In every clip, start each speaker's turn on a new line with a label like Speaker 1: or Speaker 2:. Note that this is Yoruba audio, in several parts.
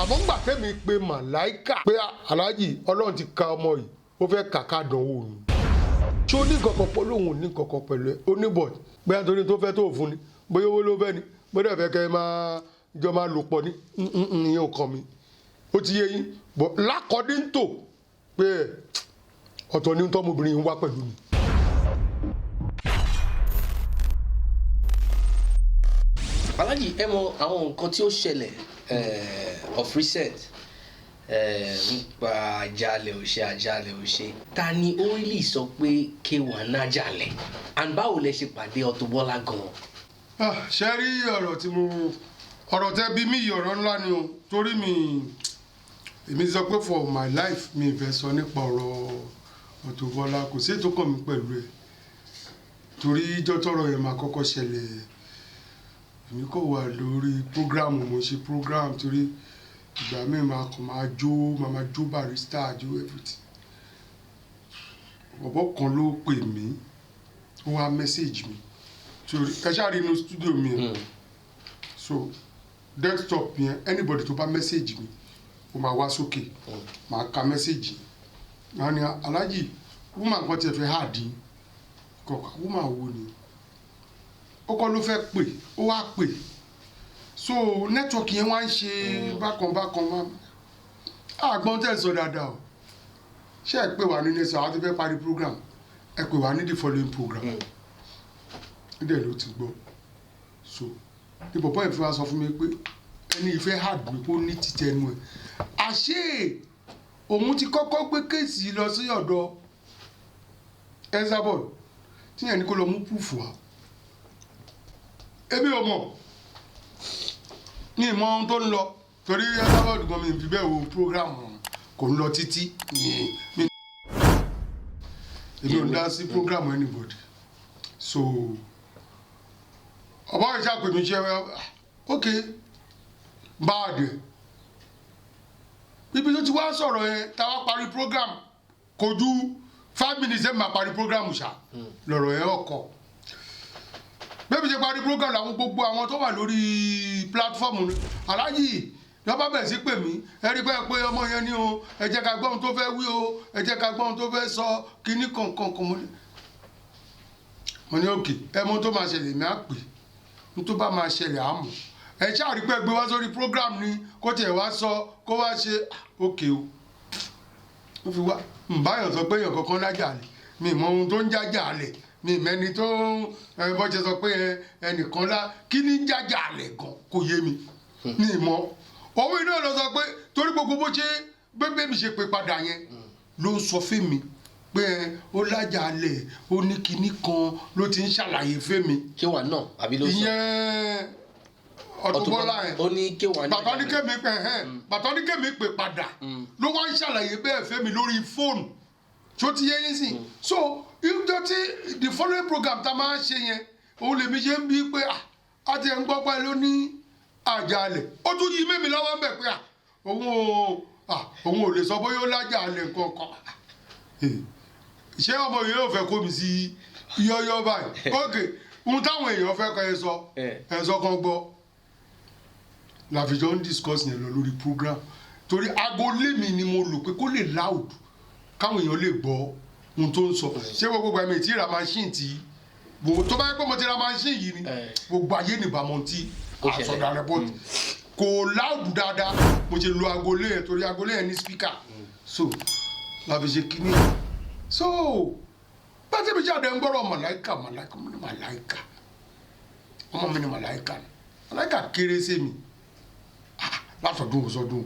Speaker 1: àmọ́ ńgbà tẹ́mi pé màláìkà pé aláàjì ọlọ́run ti ka ọmọ yìí ó fẹ́ kàkà dánwò ni tí ó ní kọ̀kọ̀ pọ̀ lóhùn ò ní kọ̀kọ̀ pẹ̀lú ẹ̀ ó ní bọ̀ bóyá torí tó fẹ́ tó fún ni bóyá owó ló fẹ́ ni bóyá fẹ́ kẹ́ máa lò pọ̀ ní ìyẹn ò kàn mí ó ti yé yín bọ̀ lákọ̀ọ́dí ń tò pé ọ̀tọ̀ ní tọ́mọbìnrin ń wá pẹ̀lú mi.
Speaker 2: aláàjì ẹ mọ àwọn nǹkan tí ó ṣẹlẹ̀ of recent nípa àjálẹ̀ òṣè ta ni ó rí sọ pé K1 náà jalè and báwo lẹ ṣe pàdé Auto Bola gan-an.
Speaker 1: ṣe rí ọ̀rọ̀ tẹ́ bí mi ọ̀rọ̀ ńlá ni o torí èmi sọ pé for my life mi ìfẹ́ sọ nípa ọ̀rọ̀ Auto Bola kò sí ètò kàn mí pẹ̀lú ẹ̀ torí ìjọ tọrọ yẹn máa kọ́kọ́ ṣẹlẹ̀ èmi kò wà lórí program mo ṣe program torí ìgbà míì máa jó barista jó everything ọ̀bọ̀ kan ló pè mí ó wá message mi torí ẹ ṣáà rí inú studio mi so desktop yẹn anybody tó bá message mi ó máa wá sókè máa ka message náà ni aláàjì woman kan tiẹ̀ fẹ́ hàdí kọ̀ọ̀kan woman wo ni ó kọ́ ló fẹ́ pè ó wá pè so network yẹn wá ń ṣe bákan wá àgbọn tẹ̀ sọ dáadáa o ṣé ẹ pè wá ní nẹ́sọ̀ àwọn tó fẹ́ parí program ẹ pè wá ní the following program nídẹ̀ ló ti gbọ́ so ní bọ̀bọ́ ìfẹ́ wa sọ fún mi pé ẹni ìfẹ́ hard mi kó ní títẹ ẹnu ẹ̀ àṣé òun ti kọ́kọ́ gbé kéèsì lọ sí ọ̀dọ̀ Esabod tíyẹn ní kó lọ mú proof wá ebi ò mọ̀ ní ìmọ̀ ohun tó ń lọ torí Esabod gan mi fi bẹ́ẹ̀ wo program kò ń lọ títí èmi ò ń dá sí program anybody so ọba ìṣe àpèmí ṣe ok báàdì ibi tó ti wá sọ̀rọ̀ yẹn táwa parí program kò ju 5 minutes ẹ̀ máa parí program ṣá lọ̀rọ̀ yẹn ọkọ̀ bẹ́ẹ̀ ṣe parí program làwọn gbogbo àwọn tó wà lórí platform aláàjì lọ́ba bẹ̀rẹ̀ sí pè mí ẹ rí pé ọmọ yẹn ní o ẹ jẹ́ ká gbọ́ ohun tó fẹ́ wí o ẹ jẹ́ ká gbọ́ ohun tó fẹ́ sọ kíní kankan mo ní òkè ẹ mọ tó máa ṣẹlẹ̀ mi á pè ní tó bá máa ṣẹlẹ̀ àmọ́ ẹ ṣáà rí pé gbé wá sórí program ni kó tiẹ̀ wá sọ kó wá ṣe òkè o ó fi wá báyọ̀ sọ pé èèyàn kankan lájà lẹ̀ mi mọ ohun tó ń jájà lẹ̀ mi mẹ́ni tó bọ́ ṣe sọ pé ẹnìkan lá kí ní jájà lẹ̀ gan kò yé mi ní ìmọ̀ òun iná lọ sọ pé torí gbogbo bó ṣe gbégbé mi ṣe pé padà yẹn ló ń sọ fún mi pé ó lájà lẹ̀ ó ní kinní kan ló ti ń ṣàlàyé fún mi.
Speaker 2: K1 náà àbí ló sọ
Speaker 1: ìyẹn Auto Bola yẹn
Speaker 2: ó ní K1 náà
Speaker 1: bàtà ní kémi pè padà ló wá ń ṣàlàyé bẹ́ẹ̀ fún mi lórí fóònù tó ti yé yín sí so ìjọ tí the following program tá a máa ń ṣe yẹn òun lèmi ṣe ń bí pé a ti ń gbọ́ pé ló ní àjàlẹ̀ ó tún yí mẹ́mi lọ́wọ́ ń bẹ̀ pé òun ò lè sọ bóyá ó lájàlẹ̀ kankan ṣé ọmọ yìí yóò fẹ́ kó mi sí yọ́yọ́ báyìí ok ohun táwọn èèyàn fẹ́ kọ́ ẹ sọ kan gbọ́ làfíjọ́ ń discuss yẹn lọ lórí program torí agolé mi ni mo lò pé kó lè loud káwọn èèyàn lè gbọ́ ohun tó ń sọ ṣé gbogbo ẹ̀mí tí ra machine tí gbogbo tó bá yẹ pé mo ti ra machine yìí ni gbogbo ayé nìbàmọ́ tí àsọdà rẹ bọ́ kò loud dáadáa mo ṣe lo agolé yẹn torí agolé yẹn ní speaker so làfi ṣe kíní so bá tẹ̀mí jáde ń gbọ́rọ̀ màláìka ọmọ mi ni màláìka kéré sí mi látọ̀dún sọdún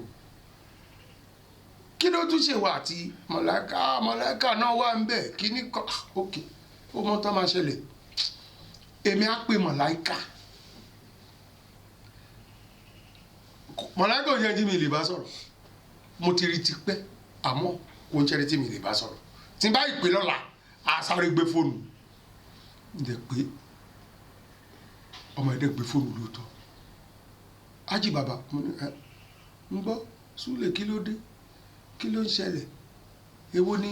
Speaker 1: kí ló tún ṣe wà àti màláìka náà wà ń bẹ̀ kíní kan ok ó mọ tó máa ṣẹlẹ̀ èmi á pè màláìka ò yẹ kí mi lè bá sọ̀rọ̀ mo ti rí tipẹ́ àmọ́ kò ń ṣẹlẹ̀ tí mi lè bá sọ̀rọ̀ tí n bá ìpè lọ́la a sáré gbé fóònù ǹdẹ̀ pé ọmọ ẹ̀dẹ̀ gbé fóònù lóòótọ́ ájì bàbá mo ní ń gbọ́ súlẹ̀ kí ló dé kí ló ń ṣẹlẹ̀ èwo ni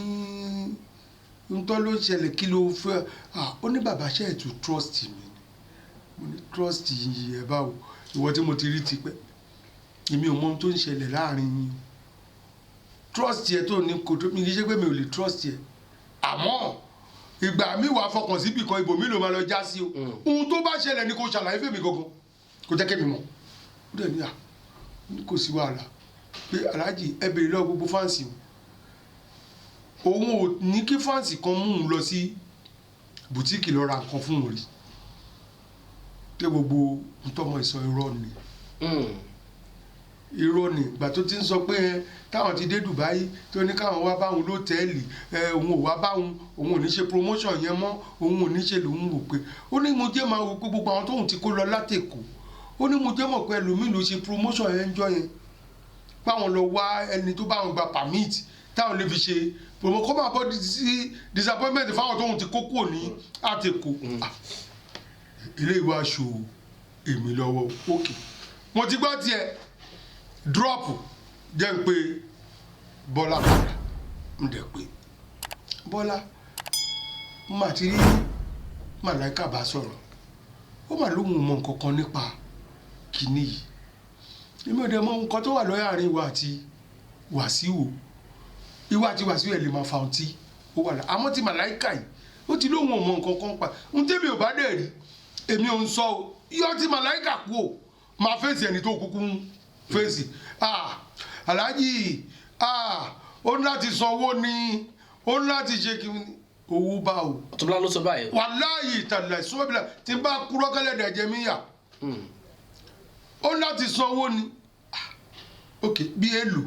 Speaker 1: ntọ́ ló ń ṣẹlẹ̀ kí ló fẹ́ ó ní bàbá ṣe ètò trust mi mo ní trust yìí ẹ̀ báwo ìwọ tí mo ti rí tipẹ́ èmi ò mọ ohun tó ń ṣẹlẹ̀ láàrin yín trust yẹ tó ní kò tó mi kì í ṣe pé mi ò lè trust yẹ àmọ́ ìgbà mi wà fọkàn síbì kan ibòmí ló máa lọ já sí o ohun tó bá ṣẹlẹ̀ ni kò ṣàlàyé fèmí gangan kò jẹ́ kémi mọ̀ ó dẹ̀ ní kò sí wàhálà pé aláàjì ẹ bèrè lọ́wọ́ gbogbo fáǹsì o òun ò ní kí fáǹsì kan mú un lọ sí bùtíìkì lọ ra nǹkan fún òun rí pé gbogbo ntọ́mọ ìsọ irọ́ ni irọ́ ni ìgbà tó ti ń sọ pé táwọn ti dé Dubai tó ní káwọn wá báwọn lọ́tẹ́ẹ̀lì òun ò wá báwọn òun ò ní ṣe promotion yẹn mọ́ òun ò ní ṣe lòun wò pé ó ní mo jẹ́ máa wò pé gbogbo àwọn tóun ti kó lọ látẹ̀kọ́ ó ní mo jẹ́ mọ̀ pé ẹlòmíì ló ṣe promotion yẹn ń jọ yẹn báwọn lọ wá ẹni tó báwọn gba permit táwọn lè fi ṣe promo kọ́ máa bọ́ sí disappointment fáwọn tóun ti kó kúrò ní àtẹ̀kọ́ ilé ìwà aṣọ èmi lọ́wọ́ òkè mo ti gbọ́ tiẹ̀ drop jẹ́ ń pé Bọ́lá padà ń dẹ̀ pé Bọ́lá mà ti rí Màláíkà bá sọ̀rọ̀ ó mà lóhùn mọ nǹkan kan nípa kìíní yìí èmi ò dẹ̀ mọ nǹkan tó wà lọ́yàrin ìwà àti Wàsíù ìwà àti Wàsíù ẹ̀ lè máa fa ohun tí ó wà láà àmọ́ ti Màláíkà yìí ó ti lóhùn mọ nǹkan kan pa ohun tẹ́mi ò bá dẹ̀ rí èmi ò ń sọ o yọ ti Màláíkà kú o máa fèsì ẹni tó kúkú ń fèsì aláàjì ó ní láti sanwó ni ó ní láti ṣe kí owó bá o.
Speaker 2: Ọ̀túnbọ̀lá ló sọ báyìí.
Speaker 1: wàláyì tàlẹ̀ sọ́bìlà tí n bá kúrọ́ kẹ́lẹ́ dẹ̀ jẹ́ mí yà ó ní láti sanwó ni ok bí èlò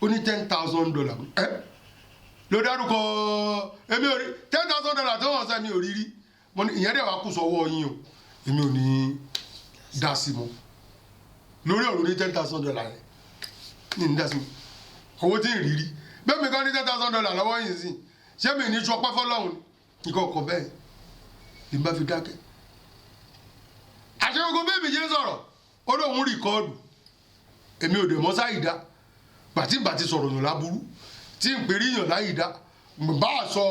Speaker 1: ó ní $10,000 ló dárúkọ èmi ò rí $10,000 tó wọ́n sẹ́ mi ò rí rí mo ní ìyẹn dẹ̀ wá kù sọ́wọ́ yín o èmi ò ní dá sí mọ́ lórí ọ̀rọ̀ ní $10,000 rẹ̀ ní ní dá sí mọ́ owó tí ń rí rí bẹ́ẹ̀ mi kàn ní $10,000 lọ́wọ́ yìí sí ṣé mi ní sọ pẹ́ fọlọ́run nǹkan ọkọ̀ bẹ́ẹ̀ ni bá fi dákẹ́ àṣeyọkọ bẹ́ẹ̀ mi jẹ́ sọ̀rọ̀ ó lóun rìkọ́ọ̀dù èmi ò dẹ̀ mọ́ sáyìdá bàtí sọ̀rọ̀ yàn láburú tí ń pèrí yàn láyìdá bá a sọ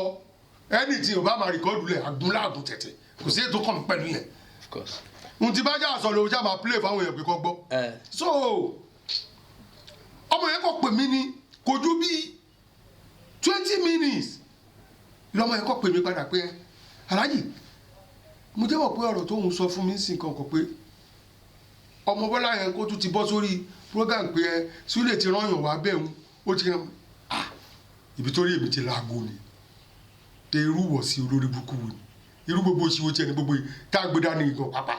Speaker 1: ẹni tí ò bá máa rìkọ́ọ̀dù lẹ̀ agúnláàgùn tẹ̀tẹ̀ kò sí ètò kàn pẹ̀lú yẹn n ti bá jà sọ lóun ṣáà máa play fáwọn èèyàn pé kọ́ gbọ́ so ọmọ yẹn kò pè mí ní kò ju bíi 20 minutes lọmọ yẹn kò pè mí padà pé aláàjì mo jẹ́ mọ̀ pé ọ̀rọ̀ tóun sọ fún mi sí nǹkan kan pé ọmọ Bọ́lá yẹn kó tún ti bọ́ sórí program pé Súlè ti rán yàn wá bẹ́ẹ̀ ń ó ti rán ibi tó rí èmi ti laago ni tẹ irú wọ̀ sí olórí burúkú ni irú gbogbo òṣìwò tiẹ̀ ní gbogbo yìí tá a gbé dání ìgàn pàpà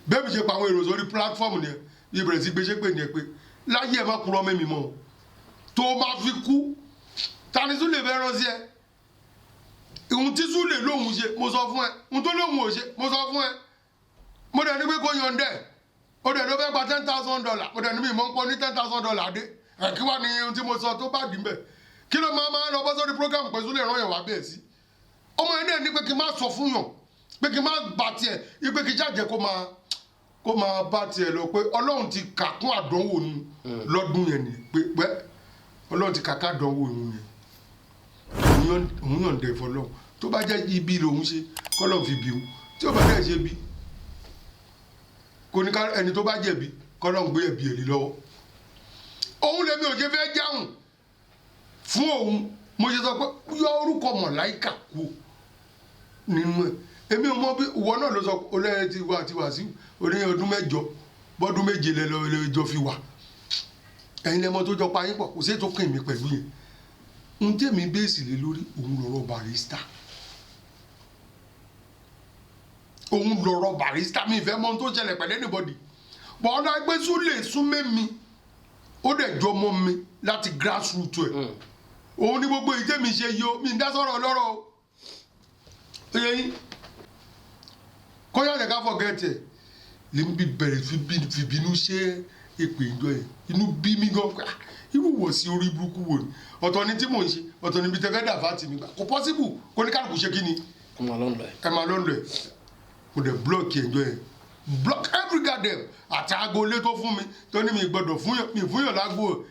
Speaker 1: bẹ́ẹ̀ mi ṣe pa àwọn èrò sórí platform ni bí ìbẹ̀rẹ̀ sí gbéṣẹ́ pé ni ẹ pé láyé ẹ má kúrọ́ mẹ́mi mọ́ tó máa fi kú tani Súlè fẹ́ rán sí ẹ ìhun tí Súlè lóhun ṣe mo sọ fún ẹ ìhun tó lóhun ò ṣe mo sọ fún ẹ mo dẹ̀ ní pé kó yọ̀ǹdẹ̀ ó dẹ̀ ló fẹ́ gba $10,000 mo dẹ̀ ní mi mọ́ ń pọ́ ní $10,000 dé kí wàá ní ohun tí mo sọ tó bá dì mbẹ̀ kí ló máa lọ bọ́ sórí program pé Súlè rán yàn wá bẹ́ẹ̀ sí ọmọ yẹn dẹ̀ ní pé kí n má sọ fún yàn pé kí n má bà tiẹ̀ pé kí n ṣàjẹ́ kó máa bá tiẹ̀ lọ pé Ọlọ́run ti kà kún àdánwò nu lọ́dún yẹn ni pé Ọlọ́run ti kà ká àdánwò nu yẹn òun yọ̀ǹda ẹ̀fọ́ lọ́hùn tó bá jẹ́ ibi lòun ṣe kọ́lọ́n fi bí o tí ó bá dẹ̀ ṣe bí kò ní ká ẹni tó bá jẹ̀bi kọ́lọ́n gbé ẹ̀bi èlé lọ́wọ́ òun lèmi ò ṣe fẹ́ jáhùn fún òun mo ṣe sọ pé yọ orúkọ Màláíkà kú nínú ẹ̀ èmi ò mọ bí ìwọ náà ló sọ olóyè ti wá àti Wàsíù oníyẹn ọdún 7 bọ́dún 7 lẹ́jọ́ fi wà ẹ̀yin lẹ́mọ tó jọ pa yín pọ̀ kò sí ètò kàn mí pẹ̀lú yẹn n tẹ́mi bẹ́ẹ̀sì lé lórí òun lọ́rọ̀ Barrister mi ìfẹ́ mọ́ tó ṣẹlẹ̀ pẹ̀lú anybody bọ̀ ọ́nà ẹgbẹ́ Súlè súnmẹ́ mi ó dẹ̀ jọ mọ́ mi láti grassroot ẹ̀ òun ní gbogbo ìtẹ́mi ṣe yó mi ń dá sọ̀rọ̀ ọlọ́rọ̀ o ẹ̀yẹ yín kọ́yà lẹ́ka fọ̀gẹ́tì ẹ̀ lè ń bí bẹ̀rẹ̀ fi bínú ṣe èpè ìjọ yẹn inú bí mi gan irú wọ̀ sí orí burúkú wò ni ọ̀tọ̀ ni tí mò ń ṣe ọ̀tọ̀ níbi tẹ́fẹ́ dà fáàtì mi gbà kò possible kó ní kálukú ṣe kí ni ẹ máa lọ́nlọ́ ẹ̀ mo dẹ̀ block ẹ̀jọ́ yẹn block every goddamn àti aago ilé tó fún mi tó ní mi gbọ́dọ̀ fún yàn lágbo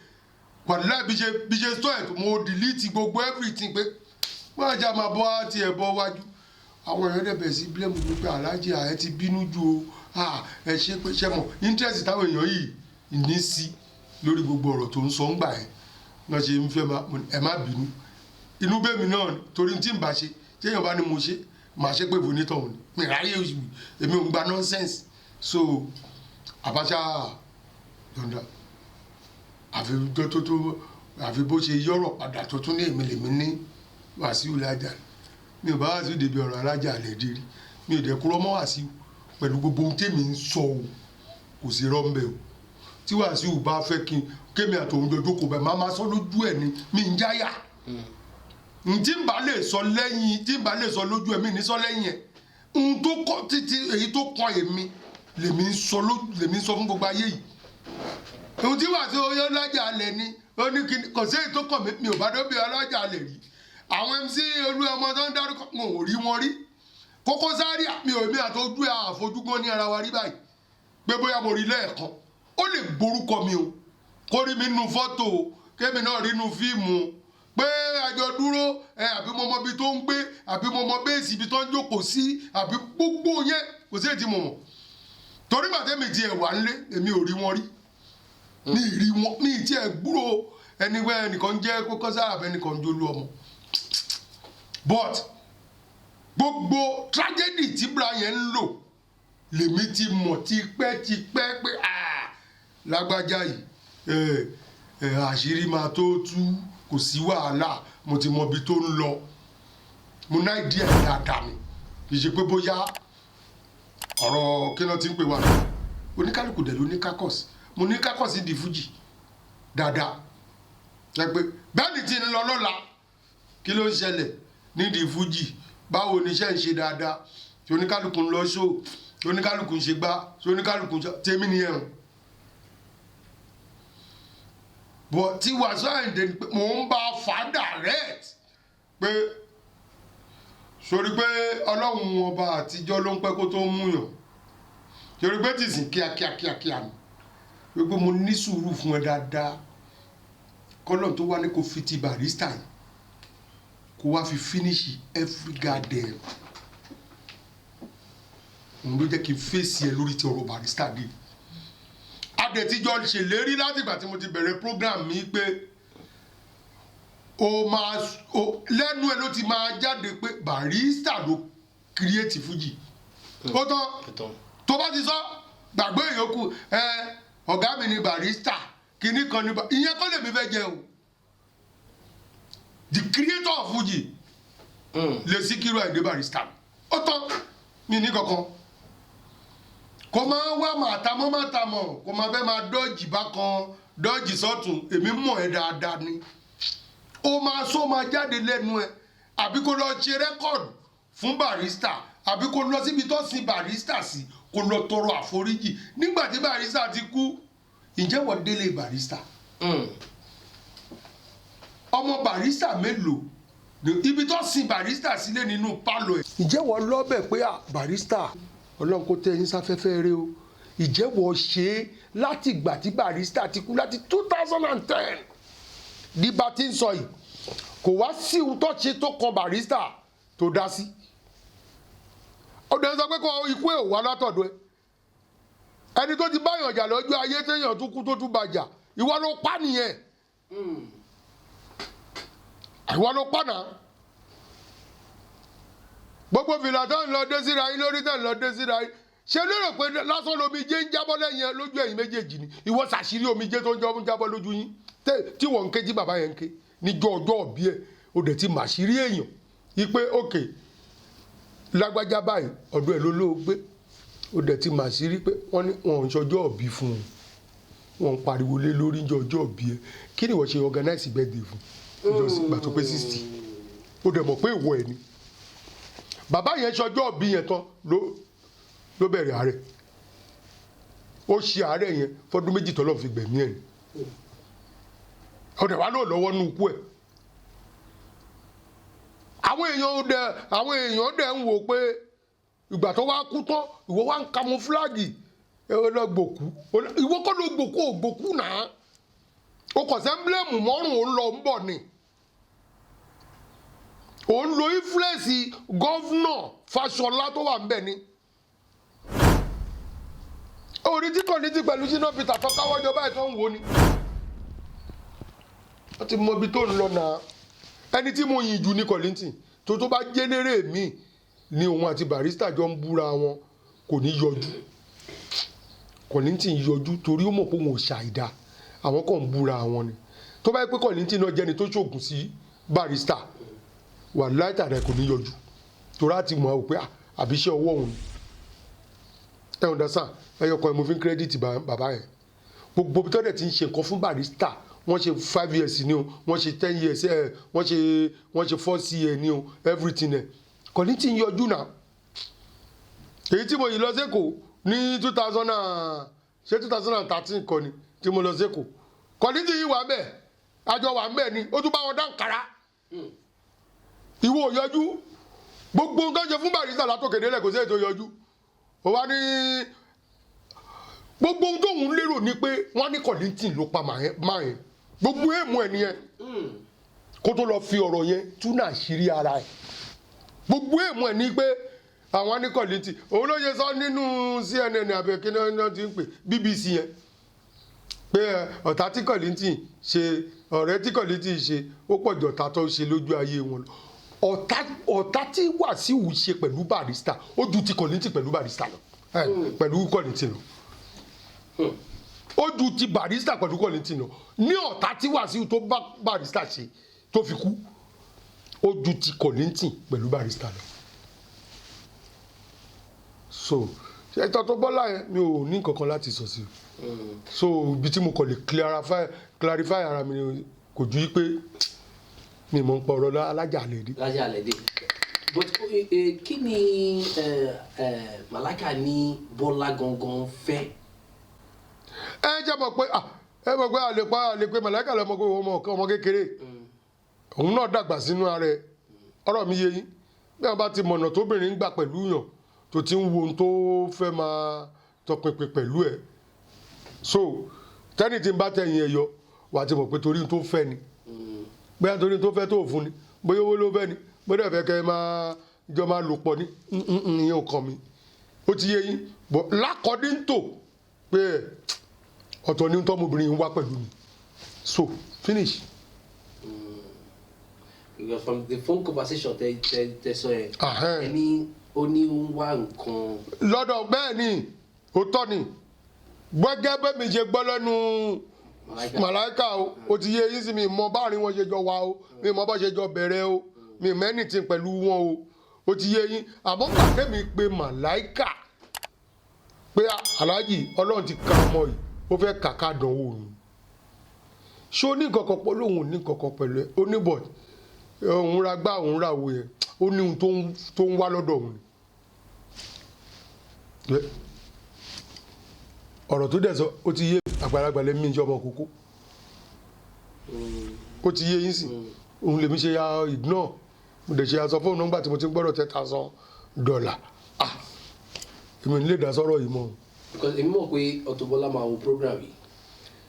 Speaker 1: wàlúùlá bí ṣe store ẹ̀ mo delete gbogbo everything pé wọ́n ajá máa bọ́ àti ẹ̀ bọ́ wájú àwọn èèyàn dẹ̀ bẹ̀rẹ̀ sí blame mi pé aláàjì ẹ ti bínú ju o ẹ ṣe pé ṣe mọ̀ interest táwọn èèyàn yìí ní sí lórí gbogbo ọ̀rọ̀ tó ń sọ ń gbà ẹ̀ náà ṣe ń fẹ́ ẹ má bínú inú bẹ́mi náà torí tí n bá ṣe téèyàn bá ní mo ṣe màá ṣe pé bonítọ̀ òní mi ráyè èmi ò ń gba nonsense so Abacha yọ̀ǹda àfi bó ṣe yọ̀rọ̀ padà tó tún ní èmi lèmi ní Wàsíù Lájàlẹ̀ mi ò bá Wàsíù débi ọ̀rọ̀ Alájàlẹ̀ dérí mi ò dẹ̀ kúrọ́ mọ́ Wàsíù pẹ̀lú gbogbo ohun tèmi ń sọ o kò sí rọ́ńbẹ́ o tí Wàsíù bá fẹ́ kémi àtòun jọjọ́ kò bẹ̀ máa sọ lójú ẹ̀ ni mi ń jáyà tí n bá lè sọ lẹ́yìn tí n bá lè sọ lójú ẹ̀ mi ní sọ lẹ́yìn ẹ̀ ohun tó kọ́ títí èyí tó kọ́ èmi lèmi ń sọ fún gbogbo ayé yìí ohun tí Wàsíù Lájàlẹ̀ ni ó ní kí kò sí èyí tó kọ̀ mi ò bá dóbi Alájàlẹ̀ rí àwọn MC Olúọmọ tó ń dárúkọ wọn ò rí wọn rí Koko Zaria mi àtọ́jú àfojúgbọ́n ní ara wa rí báyìí pé bóyá mo rí lẹ́ẹ̀kan ó lè gborúkọ mi o kó rí mi nínú fọ́tò o kémi náà rí nínú fíìmù o pé àjọ dúró àbí mo mọ ibi tó ń gbé àbí mo mọ béèsì ibi tó ń jókòó sí àbí gbogbo yẹn kò sí ètí mo mọ̀ torí màtẹ́mi tiẹ̀ wà nílé èmi ò rí wọn rí mi ì rí wọn mi ì tiẹ̀ gbúrò ẹnìkan jẹ́ Koko Zaria àbẹ́nìkan jẹ́ Olúọmọ but gbogbo tragedy tí Brian ń lò lèmi ti mọ̀ tipẹ́ pé lágbájá yìí àṣírí máa tó tú kò sí wàhálà mo ti mọ ibi tó ń lọ mo náà díẹ̀ dáadáa ni kì í ṣe pé bóyá ọ̀rọ̀ kí ló ti ń pè wá oníkálukú dẹ̀ ló ní kákọ́sì mo ní kákọ́sì di fújì dáadáa jẹ́ pé bẹ́ẹ̀ ni ti ń lọ lọ́la kí ló ń ṣẹlẹ̀ nídìí fújì báwo ni iṣẹ́ ń ṣe dáadáa tí oníkálukú ń lọ ṣó tí oníkálukú ń ṣe gbá tí oníkálukú ń ṣe tèmi nìyẹn o bọ̀ tí Wàsíù Àyìndé ni pé mò ń bá a fà direct pé sori pé ọlọ́run ọba àtijọ́ ló ń pẹ́ kó tó mú yàn sori pé tìsín kíákíá ni gbogbo mo ní sùúrù fún ẹ dáadáa kọ́lọ́n tó wá ní kó fi ti Barrister yìí kó wá fi finish every garden òun ló jẹ́ kí n fèsì ẹ lórí ti ọ̀rọ̀ Barrister dé adẹ̀tíjọ́ ṣèlérí látìgbà tí mo ti bẹ̀rẹ̀ program mi pé lẹ́nu ẹ ló ti máa jáde pé Barrister ló create Fuji ó tán tó bá ti sọ gbàgbé ìyókù ọ̀gá mi ni Barrister kìíní kan ní ìyẹn kọ́ lèmi fẹ́ jẹ o the creator of Fuji lè Síkírù Àyìndé Barrister ó tán mi ní kankan kò máa wá màtàmọ́ kò máa fẹ́ máa dọ́ọ̀jì bákan dọ́ọ̀jì sọ́tún èmi mọ̀ ẹ́ dáadáa ni ó máa jáde lẹ́nu ẹ̀ àbí kó lọ ṣe rẹ́kọ̀dù fún Barrister àbí kó lọ síbi tó sin Barrister sí kó lọ tọrọ àforíjì nígbà tí Barrister ti kú ǹjẹ́ wọ́n délé Barrister ọmọ Barrister mélòó ibi tó sin Barrister sílẹ̀ nínú pálọ̀ ẹ̀. ǹjẹ́ wọ́n lọ́bẹ̀ pé Barrister ọlọ́run kó tẹ́ yín sáfẹ́fẹ́ rẹ o ǹjẹ́ wọ́n ṣe é láti ìgbà tí Barrister ti kú láti 2010 ní bá ti ń sọ yìí kò wá sí ohun tó ṣe tó kan Barrister tó dá sí. ọ̀dọ̀ ẹ̀ sọ pé kó ikú ẹ̀ wá látọ̀dọ̀ ẹ̀ ẹni tó ti báyọ̀ jà lọ́jọ́ ayé téèyàn tún kú tó tún bàjà ìwọ ló pa nìyẹn ìwọ ló pa náà gbogbo fìlà tó ń lọ dé síra yín lórí tẹ̀ ń lọ dé síra yín ṣe lérò pé lásán lomijé ń jábọ́ lẹ́yìn lójú ẹ̀yin méjèèjì ni ìwọ ṣàṣírí omijé tó ń jábọ́ lójú yín tí wọ́n ń ké tí bàbá yẹn ń ké níjọ́ ọjọ́ òbí ẹ̀ ó dẹ̀ ti màṣírí èèyàn yí pé òkè lágbájá báyìí ọ̀dọ̀ ẹ̀ ló lóògbé ó dẹ̀ ti màṣírí pé wọ́n ní wọn ò ń ṣọjọ́ òbí fún un wọn ń pariwo lé lórí níjọ́ ọjọ́ òbí ẹ̀ kí ni wọ́n ṣe organize birthday fún ìgbà tó pé 60 ó dẹ̀ mọ̀ pé ìwọ ẹ̀ ni bàbá yẹn ṣọjọ́ òbí yẹn tán ló bẹ̀rẹ̀ àárẹ̀ ó ṣe àárẹ̀ yẹn fọdún méjì tọ́lọ́ fi gbẹ̀mí ẹ̀ ni ọ̀dẹ̀ wa náà lọ́wọ́ nù kú ẹ̀ àwọn èèyàn dẹ̀ ń wò pé ìgbà tó wá kú tán ìwọ wá ń kamọ́fúláàgì ọlọ́gbòkú ìwọ kọ́ ló gbòkú ògbòkú náà ó kọ̀ sẹ́ńbílẹ̀mù mọ́rùn ún lọ ń bọ̀ ni òun lo influence gọ́vnọ̀ Fáṣọlá tó wà ń bẹ̀ ni orí tí kò ní ti pẹ̀lú Ṣínà Peter tó káwọ́jọ báyìí tó ń wo ni wọ́n ti mọ ibi tó ń lọ náà ẹni tí mo yin jù ní Kollington tó bá jẹ́lérè mi ni òun àti Barrister jọ ń búra wọn kò ní yọjú Kollington yọjú torí ó mọ̀ pé òun ò ṣàìdá àwọn kan ń búra wọn ni tó bá yẹ pé Kollington náà jẹ́ni tó ṣògùn sí Barrister wàláhì tààrà kò ní yọjú torí àti mọ̀ ọ́ pé àbíṣẹ́ ọwọ́ òun ni ẹ understand ẹyọ kan mo fi ń kírẹ́dìtì bàbá yẹn gbogbo bí tọ́lẹ̀ ti ń ṣe nǹkan fún Barrister wọ́n ṣe 5 years ni o wọ́n ṣe 10 years wọ́n ṣe 4 years ni o everything ẹ̀ Kollington yọjú náà èyí tí mo yìí lọ sẹ́kọ̀ọ́ ní 2013 kọ́ ni tí mo lọ sẹ́kọ̀ọ́ Kollington yìí wà bẹ́ẹ̀ àjọ wà bẹ́ẹ̀ ni ó tún bá wọn dáǹkárá ìwọ ò yọjú gbogbo nǹkan ṣe fún Barrister látòkèdélẹ̀ kò sí ètò yọjú ó wá ní gbogbo ohun tóun lérò ni pé wọ́n ní Kollington ló pa máa yẹn gbogbo èèmù ẹ̀ nìyẹn kó tó lọ fi ọ̀rọ̀ yẹn túnà àṣírí ara ẹ̀ gbogbo èèmù ẹ̀ ní pé àwọn ní Kollington òun ló ṣe sọ nínú CNN àbẹ̀kí náà ti ń pè BBC yẹn pé ọ̀tá tí Kollington ṣe ọ̀rẹ́ tí Kollington ṣe ó pọ̀ jù ọ̀tá tó ṣe lójú ayé wọn lọ ọ̀tá tí Wàsíù ṣe pẹ̀lú Barrister ó ju ti Kollington pẹ̀lú Barrister lọ pẹ̀lú Kollington lọ ó ju ti Barrister pẹ̀lú Kollington lọ ní ọ̀tá tí Wàsíù tó bá Barrister ṣe tó fi kú ó ju ti Kollington pẹ̀lú Barrister lọ so ẹ̀tọ́ tó bọ́lá yẹn mi ò ní kankan láti sọ sí so ibi tí mo kàn lè clarify ara mi kò ju pé mi mọ̀ ń pọ̀ ọ̀rọ̀ alájà àlẹ́dẹ́.
Speaker 2: alájà àlẹ́dẹ́ but kí ni Màláíkà ní Bọ́lá gangan fẹ́.
Speaker 1: ẹ jẹ́ mọ̀ pé àlè pé Màláíkà lọ́mọ pé ọmọ kékeré òun náà dàgbà sínú ara ẹ̀ ọ̀rọ̀ mi yé yín bí wọ́n bá ti mọ̀nà tóbìnrin ń gbà pẹ̀lú yàn tó ti ń wo ohun tó fẹ́ máa tọpinpin pẹ̀lú ẹ̀ so tẹ́nì tí ń bá tẹ̀yìn ẹ̀ yọ wà á ti mọ̀ pé torí tó fẹ́ ni bóyá torí tó fẹ́ tó fún ni bóyá owó ló fẹ́ ni bóyá ẹ̀fẹ́ kẹ́ máa jọ máa lò pọ̀ ní ìyẹn ò kàn mí ó ti yé yín bọ̀ lákọ̀ọ́dí ń tò pé ọ̀tọ̀ ni tọ́mọbìnrin ń wá pẹ̀lú mi so finish.
Speaker 2: Because from the phone conversation tẹ sọ yẹn ẹni ó ní ń wá nǹkan.
Speaker 1: lọ́dọ̀ bẹ́ẹ̀ ni òótọ́ ni gbẹ́gẹ́ bẹ́ẹ̀ mi ṣe gbọ́ lẹ́nu Màláíkà o ti yé yín sí mi mọ báàrin wọn ṣe jọ wá o mi mọ bá ṣe jọ bẹ̀rẹ̀ o mi mẹ́ni tí pẹ̀lú wọn o ti yé yín àmọ́ pàdé mi pé Màláíkà pé Aláàjì Ọlọ́run ti ka ọmọ yìí ó fẹ́ kàkà dánwò ni ṣé ó ní kankan pọ̀ lóhùn ní kankan pẹ̀lú ẹ ó ní bọ̀ òun ra gbá òun ra wo yẹn ó ní ohun tó ń wá lọ́dọ̀ òun ni ọ̀rọ̀ tó dẹ̀ sọ ó ti yé àgbàlagbà lẹ́mí ìjọba kókó ó ti yé yín sí òun lèmi ṣe ya ignore mo dẹ̀ ṣe ya sọ fóònù nígbà tí mo ti ń gbọ́dọ̀ $10,000 èmi nílé ìdásọ́rọ̀ yìí mọ́.
Speaker 2: because èmi mọ̀ pé Auto Bola máa wo program yìí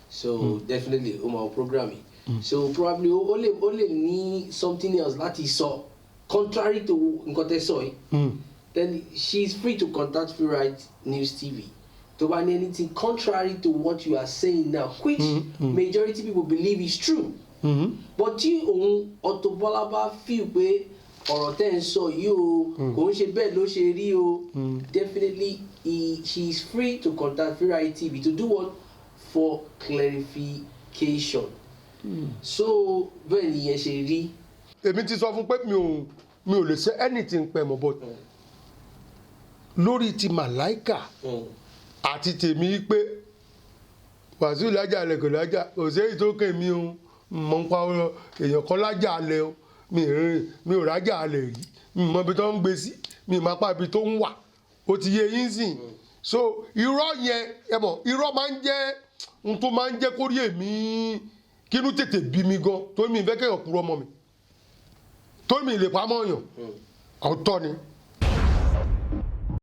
Speaker 2: so definitely ó máa wo program yìí so probably ó lè ní something else láti sọ contrary to nǹkan tẹ́ sọ yìí then she is free to contact Free Right News TV tó bá ní anything contrary to what you are saying now which majority people believe is true but tí òun Auto Bola bá feel pé ọ̀rọ̀ tẹ́ ń sọ yìí o kò ń ṣe bẹ́ẹ̀ ló ṣe rí o definitely she is free to contact Free Right TV to do what for clarification so bẹ́ẹ̀ ni yẹn ṣe rí.
Speaker 1: èmi ti sọ fún pé mi ò lè ṣe anything pẹ̀ mọ́ but lórí ti Màláíkà àti tèmi pé Wàsíù lájà alẹ kò lájà kò sí èyí tó kàn mí o mọ̀ ń pa èèyàn kan lájà alẹ o mi ò rájà alẹ rí mi mọ ibi tó ń gbé sí mi máa pa ibi tó ń wà ó ti yé yín sìn so irọ́ yẹn ẹ mọ̀ irọ́ máa ń jẹ́ ohun tó máa ń jẹ́ kórí èmi kínú tètè bí mi gan torí mi fẹ́ kéèyàn kúrò ọmọ mi torí mi lè pamọ́ yàn ọ̀tọ̀ ni